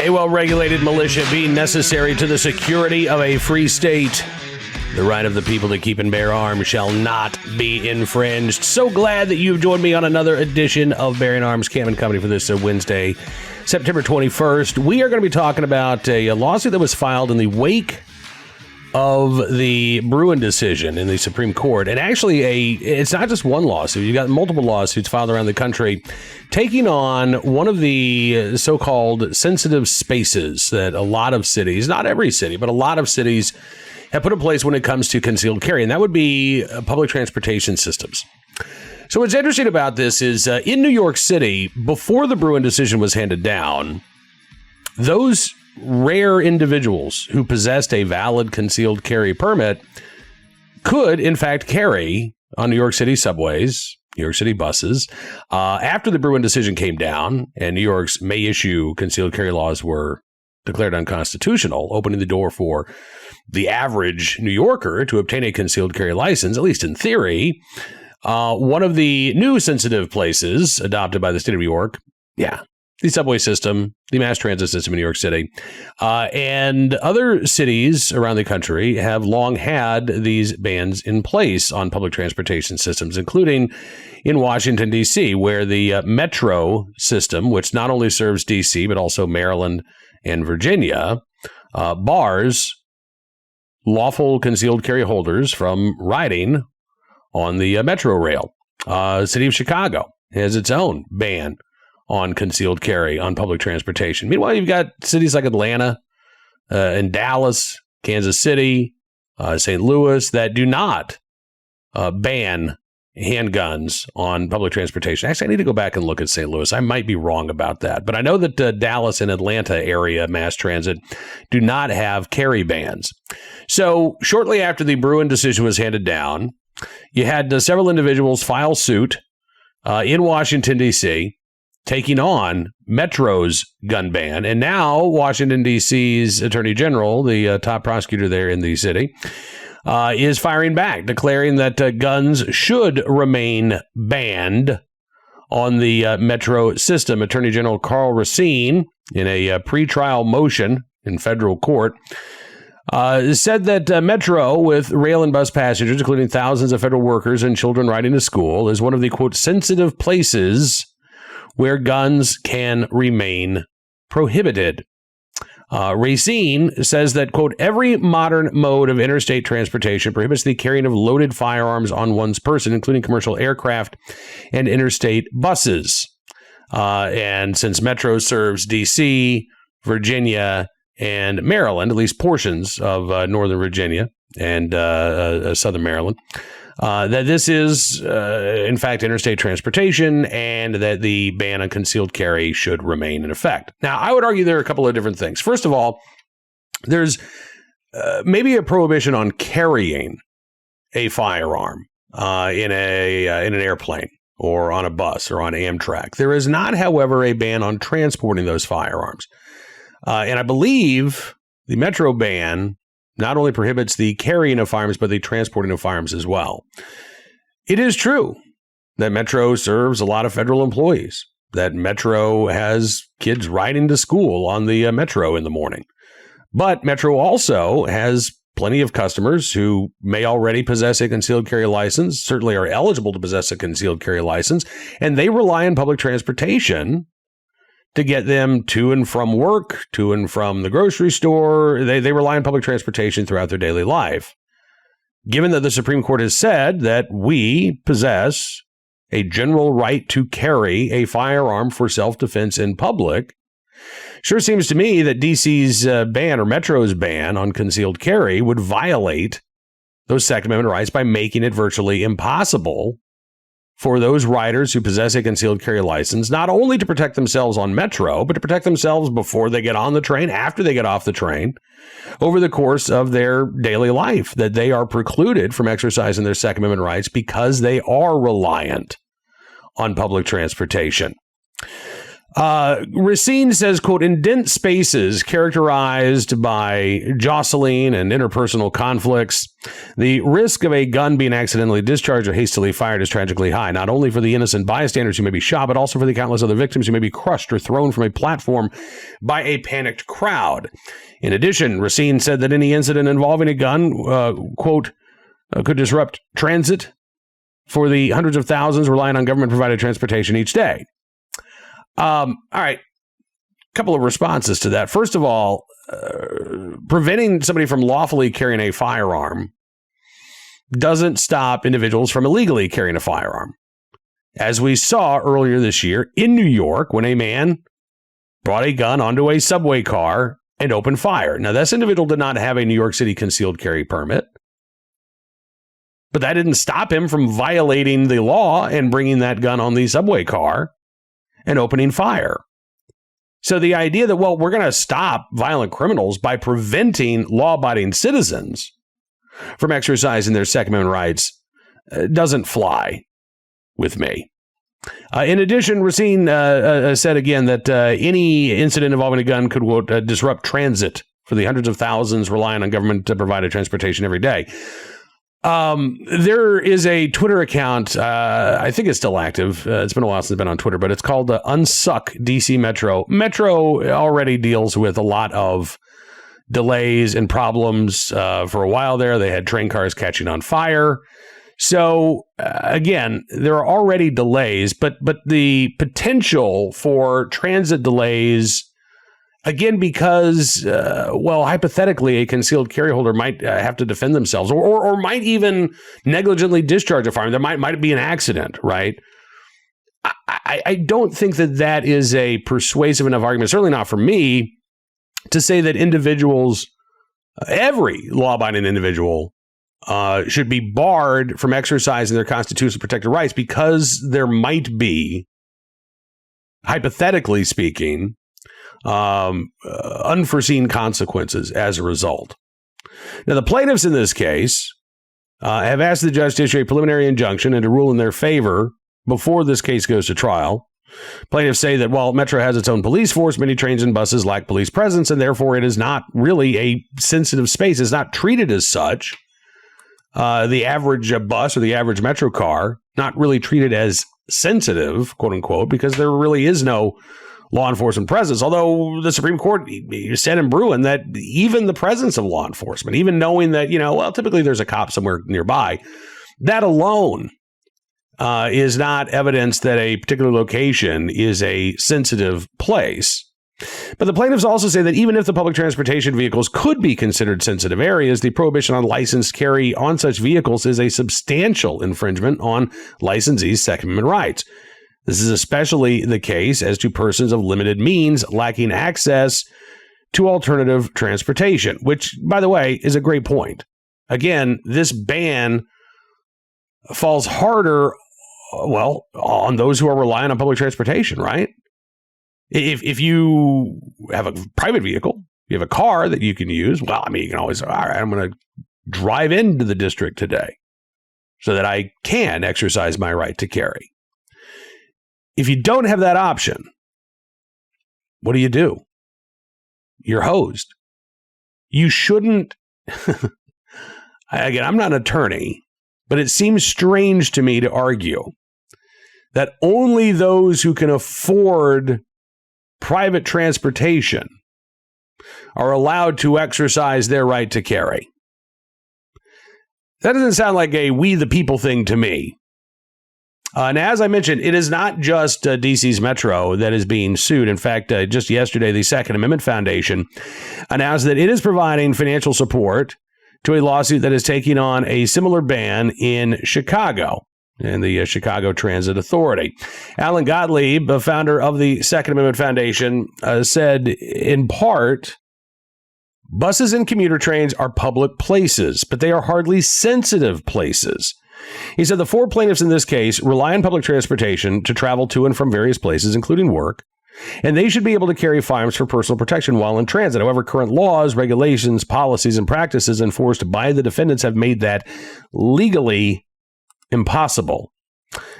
A well-regulated militia being necessary to the security of a free state. The right of the people to keep and bear arms shall not be infringed. So glad that you've joined me on another edition of Bearing Arms Cam and Company for this Wednesday, September 21st. We are going to be talking about a lawsuit that was filed in the wake of the Bruin decision in the Supreme Court. And actually, it's not just one lawsuit. You've got multiple lawsuits filed around the country taking on one of the so-called sensitive spaces that a lot of cities, not every city, but a lot of cities have put in place when it comes to concealed carry, and that would be public transportation systems. So what's interesting about this is in New York City, before the Bruin decision was handed down, those rare individuals who possessed a valid concealed carry permit could, in fact, carry on New York City subways, New York City buses. After the Bruin decision came down and New York's May issue concealed carry laws were declared unconstitutional, opening the door for the average New Yorker to obtain a concealed carry license, at least in theory. One of the new sensitive places adopted by the state of New York, the subway system, the mass transit system in New York City, and other cities around the country have long had these bans in place on public transportation systems, including in Washington, D.C., where the metro system, which not only serves D.C., but also Maryland and Virginia, bars lawful concealed carry holders from riding on the metro rail. The city of Chicago has its own ban on concealed carry on public transportation. Meanwhile, you've got cities like Atlanta and Dallas, Kansas City, St. Louis that do not ban handguns on public transportation. Actually, I need to go back and look at St. Louis. I might be wrong about that. But I know that Dallas and Atlanta area mass transit do not have carry bans. So shortly after the Bruin decision was handed down, you had several individuals file suit in Washington, D.C., taking on Metro's gun ban. And now Washington, D.C.'s Attorney General, the top prosecutor there in the city, is firing back, declaring that guns should remain banned on the Metro system. Attorney General Karl Racine, in a pretrial motion in federal court, said that Metro, with rail and bus passengers, including thousands of federal workers and children riding to school, is one of the, quote, sensitive places where guns can remain prohibited. Racine says that, quote, every modern mode of interstate transportation prohibits the carrying of loaded firearms on one's person, including commercial aircraft and interstate buses. And since Metro serves D.C., Virginia, and Maryland, at least portions of Northern Virginia and Southern Maryland, that this is, in fact, interstate transportation and that the ban on concealed carry should remain in effect. Now, I would argue there are a couple of different things. First of all, there's maybe a prohibition on carrying a firearm in an airplane or on a bus or on Amtrak. There is not, however, a ban on transporting those firearms. And I believe the Metro ban not only prohibits the carrying of firearms, but the transporting of firearms as well. It is true that Metro serves a lot of federal employees, that Metro has kids riding to school on the Metro in the morning. But Metro also has plenty of customers who may already possess a concealed carry license, certainly are eligible to possess a concealed carry license, and they rely on public transportation to get them to and from work, to and from the grocery store. They rely on public transportation throughout their daily life. Given that the Supreme Court has said that we possess a general right to carry a firearm for self-defense in public, sure seems to me that DC's ban or Metro's ban on concealed carry would violate those Second Amendment rights by making it virtually impossible for those riders who possess a concealed carry license, not only to protect themselves on Metro, but to protect themselves before they get on the train, after they get off the train, over the course of their daily life, that they are precluded from exercising their Second Amendment rights because they are reliant on public transportation. Racine says, quote, in dense spaces characterized by jostling and interpersonal conflicts, the risk of a gun being accidentally discharged or hastily fired is tragically high, not only for the innocent bystanders who may be shot, but also for the countless other victims who may be crushed or thrown from a platform by a panicked crowd. In addition, Racine said that any incident involving a gun, quote, could disrupt transit for the hundreds of thousands relying on government-provided transportation each day. All right. Couple of responses to that. First of all, preventing somebody from lawfully carrying a firearm doesn't stop individuals from illegally carrying a firearm. As we saw earlier this year in New York, when a man brought a gun onto a subway car and opened fire. Now, this individual did not have a New York City concealed carry permit, but that didn't stop him from violating the law and bringing that gun on the subway car and opening fire. So the idea that, well, we're going to stop violent criminals by preventing law-abiding citizens from exercising their Second Amendment rights doesn't fly with me. In addition, Racine said again that any incident involving a gun could, quote, disrupt transit for the hundreds of thousands relying on government-provided transportation every day. There is a Twitter account, I think it's still active. It's been a while since I've been on Twitter, but it's called Unsuck DC Metro. Metro already deals with a lot of delays and problems. For a while there, they had train cars catching on fire. So, again, there are already delays, but the potential for transit delays, again, because, hypothetically, a concealed carry holder might have to defend themselves or might even negligently discharge a firearm. There might be an accident, right? I don't think that is a persuasive enough argument, certainly not for me, to say that individuals, every law-abiding individual, should be barred from exercising their constitutionally protected rights because there might be, hypothetically speaking, unforeseen consequences as a result. Now, the plaintiffs in this case have asked the judge to issue a preliminary injunction and to rule in their favor before this case goes to trial. Plaintiffs say that while Metro has its own police force, many trains and buses lack police presence, and therefore it is not really a sensitive space. It's not treated as such. The average bus or the average Metro car, not really treated as sensitive, quote unquote, because there really is no law enforcement presence. Although the Supreme Court said in Bruin that even the presence of law enforcement, even knowing that, typically there's a cop somewhere nearby, that alone is not evidence that a particular location is a sensitive place. But the plaintiffs also say that even if the public transportation vehicles could be considered sensitive areas, the prohibition on licensed carry on such vehicles is a substantial infringement on licensees' Second Amendment rights. This is especially the case as to persons of limited means lacking access to alternative transportation, which, by the way, is a great point. Again, this ban falls harder, on those who are relying on public transportation, right? If you have a private vehicle, you have a car that you can use, you can always, all right, I'm going to drive into the district today so that I can exercise my right to carry. If you don't have that option, what do? You're hosed. You shouldn't, again, I'm not an attorney, but it seems strange to me to argue that only those who can afford private transportation are allowed to exercise their right to carry. That doesn't sound like a we the people thing to me. And as I mentioned, it is not just DC's Metro that is being sued. In fact, just yesterday, the Second Amendment Foundation announced that it is providing financial support to a lawsuit that is taking on a similar ban in Chicago and the Chicago Transit Authority. Alan Gottlieb, the founder of the Second Amendment Foundation, said, in part, buses and commuter trains are public places, but they are hardly sensitive places. He said the four plaintiffs in this case rely on public transportation to travel to and from various places, including work, and they should be able to carry firearms for personal protection while in transit. However, current laws, regulations, policies, and practices enforced by the defendants have made that legally impossible.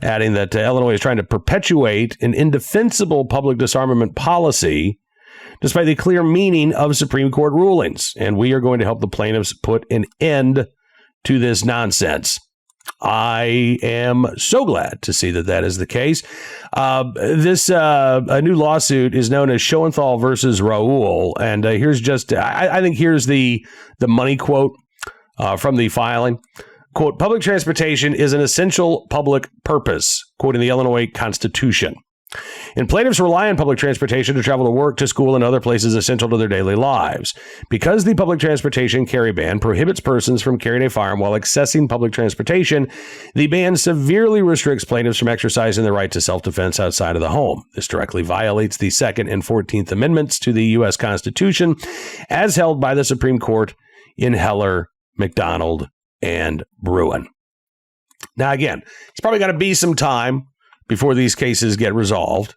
adding that Illinois is trying to perpetuate an indefensible public disarmament policy despite the clear meaning of Supreme Court rulings. And we are going to help the plaintiffs put an end to this nonsense. I am so glad to see that that is the case. This new lawsuit is known as Schoenthal versus Raoul. And here's just, I think here's the money quote from the filing. Quote, public transportation is an essential public purpose, quoting the Illinois Constitution. And plaintiffs rely on public transportation to travel to work, to school, and other places essential to their daily lives. Because the public transportation carry ban prohibits persons from carrying a firearm while accessing public transportation, the ban severely restricts plaintiffs from exercising their right to self-defense outside of the home. This directly violates the 2nd and 14th Amendments to the U.S. Constitution, as held by the Supreme Court in Heller, McDonald, and Bruin. Now, again, it's probably going to be some time before these cases get resolved.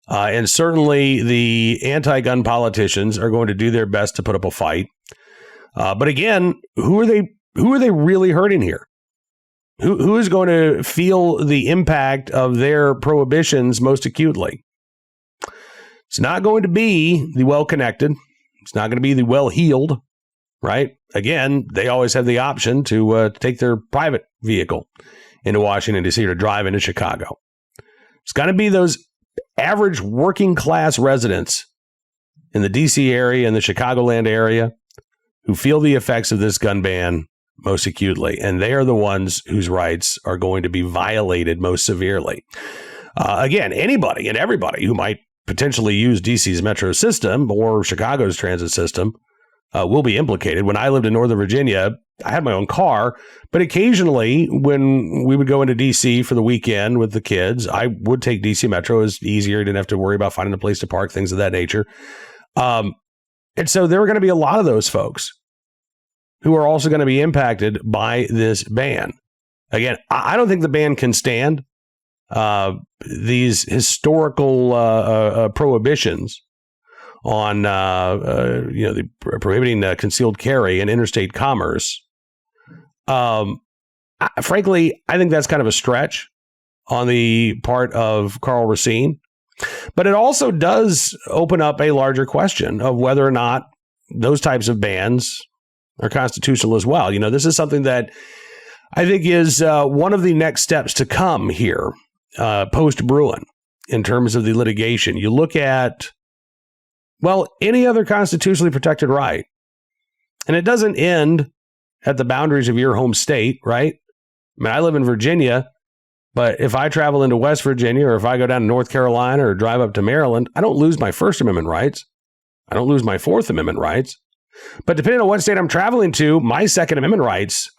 And certainly the anti-gun politicians are going to do their best to put up a fight. But again, who are they really hurting here? Who is going to feel the impact of their prohibitions most acutely? It's not going to be the well-connected. It's not going to be the well-heeled, right? Again, they always have the option to take their private vehicle into Washington, D.C. to drive into Chicago. It's going to be those average working class residents in the D.C. area and the Chicagoland area who feel the effects of this gun ban most acutely. And they are the ones whose rights are going to be violated most severely. Again, anybody and everybody who might potentially use D.C.'s metro system or Chicago's transit system will be implicated. When I lived in Northern Virginia, I had my own car, but occasionally when we would go into D.C. for the weekend with the kids, I would take D.C. Metro. It was easier. I didn't have to worry about finding a place to park, things of that nature. And so there are going to be a lot of those folks who are also going to be impacted by this ban. Again, I don't think the ban can stand these historical prohibitions on the prohibiting concealed carry and interstate commerce. Frankly, I think that's kind of a stretch on the part of Karl Racine. But it also does open up a larger question of whether or not those types of bans are constitutional as well. You know, this is something that I think is one of the next steps to come here post-Bruin in terms of the litigation. You look at, well, any other constitutionally protected right, and it doesn't end at the boundaries of your home state, right? I mean, I live in Virginia, but if I travel into West Virginia or if I go down to North Carolina or drive up to Maryland, I don't lose my First Amendment rights. I don't lose my Fourth Amendment rights. But depending on what state I'm traveling to, my Second Amendment rights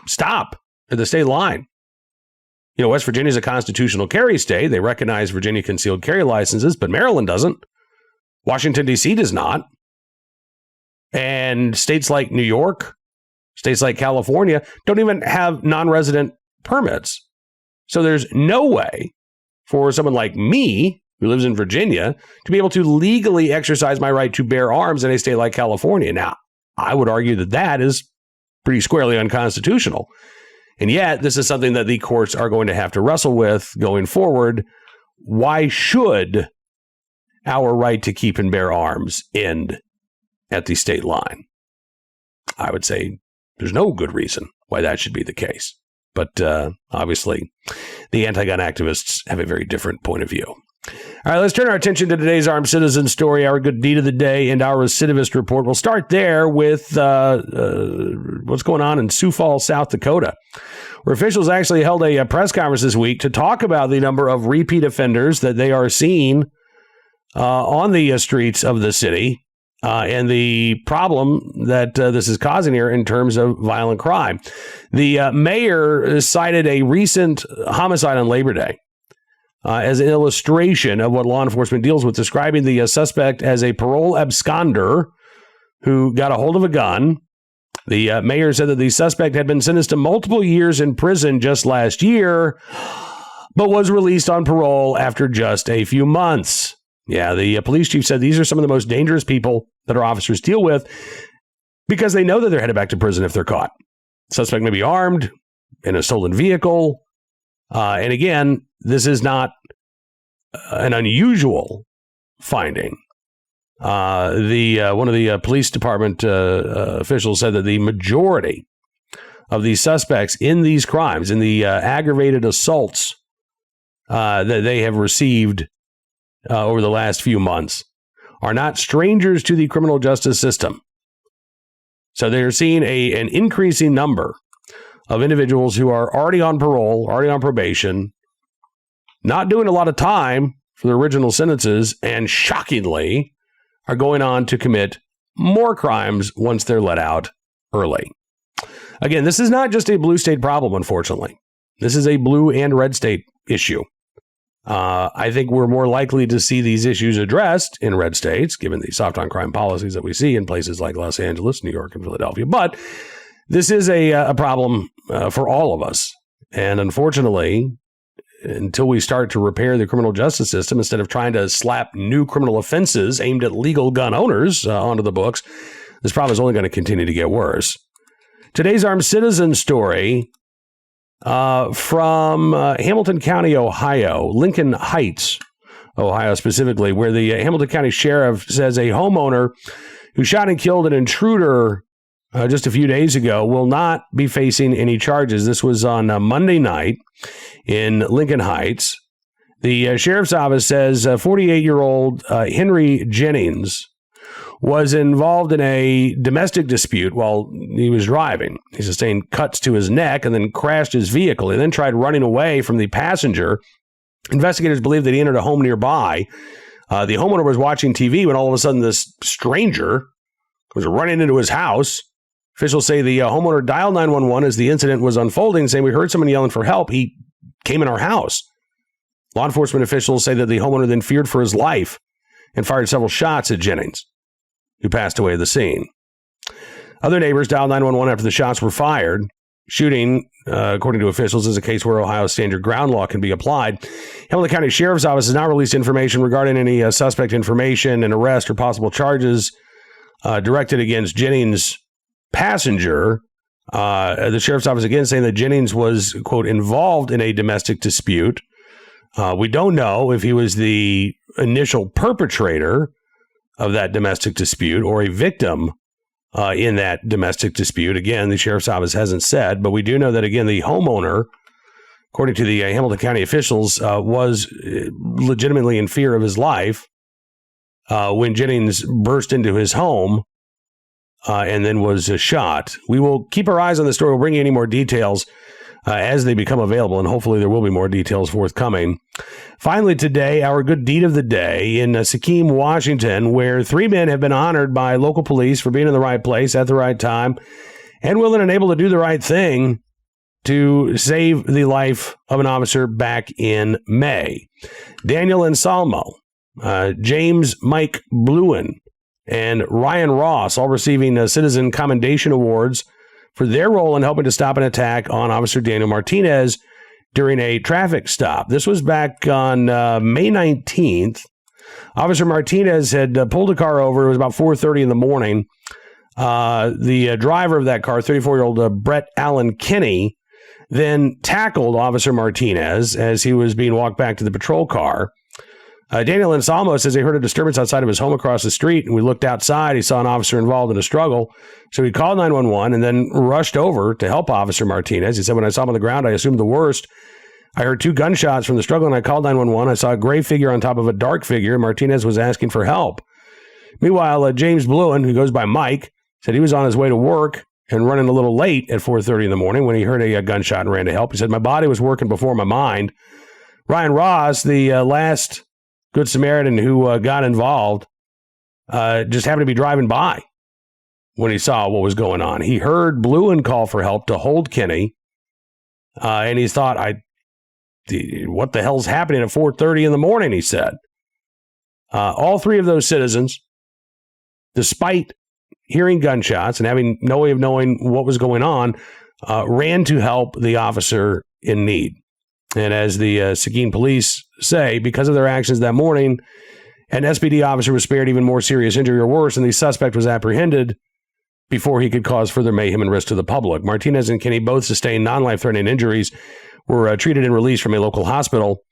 stop at the state line. You know, West Virginia is a constitutional carry state. They recognize Virginia concealed carry licenses, but Maryland doesn't. Washington, D.C. does not. And states like New York, states like California don't even have non-resident permits. So there's no way for someone like me, who lives in Virginia, to be able to legally exercise my right to bear arms in a state like California. Now, I would argue that that is pretty squarely unconstitutional. And yet, this is something that the courts are going to have to wrestle with going forward. Why should our right to keep and bear arms end at the state line? I would say there's no good reason why that should be the case. But obviously, the anti-gun activists have a very different point of view. All right, let's turn our attention to today's armed citizen story, our good deed of the day, and our recidivist report. We'll start there with what's going on in Sioux Falls, South Dakota, where officials actually held a press conference this week to talk about the number of repeat offenders that they are seeing on the streets of the city and the problem that this is causing here in terms of violent crime. The mayor cited a recent homicide on Labor Day as an illustration of what law enforcement deals with, describing the suspect as a parole absconder who got a hold of a gun. The mayor said that the suspect had been sentenced to multiple years in prison just last year, but was released on parole after just a few months. Yeah, the police chief said these are some of the most dangerous people that our officers deal with because they know that they're headed back to prison if they're caught. Suspect may be armed, in a stolen vehicle, And again, this is not an unusual finding. One of the police department officials said that the majority of the suspects in these crimes, in the aggravated assaults that they have received over the last few months, are not strangers to the criminal justice system. So they're seeing an increasing number of individuals who are already on parole, already on probation, not doing a lot of time for their original sentences, and shockingly are going on to commit more crimes once they're let out early. Again, this is not just a blue state problem, unfortunately. This is a blue and red state issue. I think we're more likely to see these issues addressed in red states, given the soft on crime policies that we see in places like Los Angeles, New York, and Philadelphia. But this is a problem for all of us. And unfortunately, until we start to repair the criminal justice system, instead of trying to slap new criminal offenses aimed at legal gun owners onto the books, this problem is only going to continue to get worse. Today's Armed Citizen story from Hamilton County, Ohio, Lincoln Heights, Ohio specifically, where the Hamilton County Sheriff says a homeowner who shot and killed an intruder just a few days ago will not be facing any charges. This was on Monday night in Lincoln Heights. The sheriff's office says 48-year-old Henry Jennings was involved in a domestic dispute while he was driving. He sustained cuts to his neck and then crashed his vehicle. He then tried running away from the passenger. Investigators believe that he entered a home nearby. The homeowner was watching TV when all of a sudden this stranger was running into his house. Officials say the homeowner dialed 911 as the incident was unfolding, saying, "We heard someone yelling for help. He came in our house." Law enforcement officials say that the homeowner then feared for his life and fired several shots at Jennings, who passed away at the scene. Other neighbors dialed 911 after the shots were fired. Shooting, according to officials, is a case where Ohio's stand your ground law can be applied. Hamilton County Sheriff's Office has not released information regarding any suspect information and arrest or possible charges directed against Jennings' passenger. The Sheriff's Office again saying that Jennings was, quote, involved in a domestic dispute. We don't know if he was the initial perpetrator of that domestic dispute or a victim in that domestic dispute. Again, the Sheriff's Office hasn't said, but we do know that, again, the homeowner, according to the Hamilton County officials, was legitimately in fear of his life when Jennings burst into his home and then was shot. We will keep our eyes on the story. We'll bring you any more details as they become available, and hopefully there will be more details forthcoming. Finally today, our good deed of the day in Sikkim, Washington, where 3 men have been honored by local police for being in the right place at the right time and willing and able to do the right thing to save the life of an officer back in May. Daniel Anselmo, James Mike Bluen, and Ryan Ross, all receiving Citizen Commendation Awards for their role in helping to stop an attack on Officer Daniel Martinez during a traffic stop. This was back on May 19th. Officer Martinez had pulled a car over. It was about 4:30 in the morning. The driver of that car, 34-year-old Brett Allen Kinney, then tackled Officer Martinez as he was being walked back to the patrol car. Daniel Anselmo says he heard a disturbance outside of his home across the street, and we looked outside. He saw an officer involved in a struggle. So he called 911 and then rushed over to help Officer Martinez. He said, "When I saw him on the ground, I assumed the worst. I heard 2 gunshots from the struggle, and I called 911. I saw a gray figure on top of a dark figure. Martinez was asking for help." Meanwhile, James Bluen, who goes by Mike, said he was on his way to work and running a little late at 4:30 in the morning when he heard a gunshot and ran to help. He said, "My body was working before my mind." Ryan Ross, the last Good Samaritan who got involved, just happened to be driving by when he saw what was going on. He heard Bluen call for help to hold Kinney, and he thought, what the hell's happening at 4:30 in the morning, he said. All 3 of those citizens, despite hearing gunshots and having no way of knowing what was going on, ran to help the officer in need. And as the Seguin police say, because of their actions that morning, an SPD officer was spared even more serious injury or worse, and the suspect was apprehended before he could cause further mayhem and risk to the public. Martinez and Kinney both sustained non-life-threatening injuries were treated and released from a local hospital.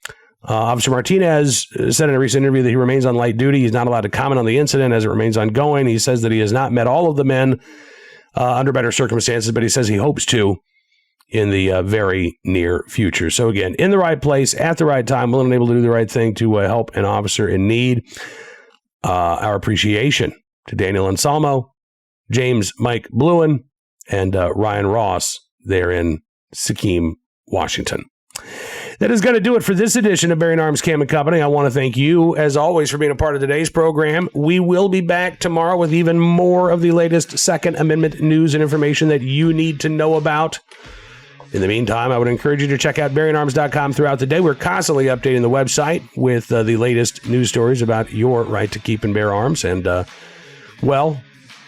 Officer Martinez said in a recent interview that he remains on light duty. He's not allowed to comment on the incident as it remains ongoing. He says that he has not met all of the men under better circumstances, but he says he hopes to in the very near future. So again, in the right place, at the right time, willing and able to do the right thing to help an officer in need. Our appreciation to Daniel Anselmo, James Mike Bluen, and Ryan Ross there in Sikkim, Washington. That is going to do it for this edition of Bearing Arms Cam & Company. I want to thank you, as always, for being a part of today's program. We will be back tomorrow with even more of the latest Second Amendment news and information that you need to know about. In the meantime, I would encourage you to check out bearingarms.com throughout the day. We're constantly updating the website with the latest news stories about your right to keep and bear arms. And,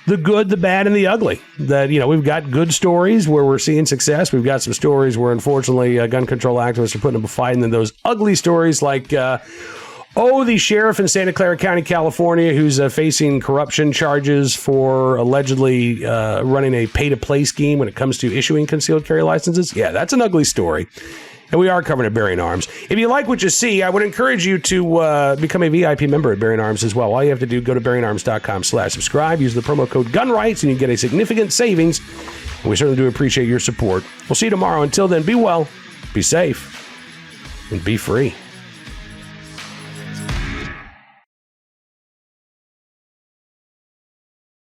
the good, the bad, and the ugly. That, we've got good stories where we're seeing success. We've got some stories where, unfortunately, gun control activists are putting up a fight. And then those ugly stories like, the sheriff in Santa Clara County, California, who's facing corruption charges for allegedly running a pay-to-play scheme when it comes to issuing concealed carry licenses. Yeah, that's an ugly story. And we are covering at Bearing Arms. If you like what you see, I would encourage you to become a VIP member at Bearing Arms as well. All you have to do, go to bearingarms.com/subscribe, use the promo code GUNRIGHTS, and you get a significant savings. And we certainly do appreciate your support. We'll see you tomorrow. Until then, be well, be safe, and be free.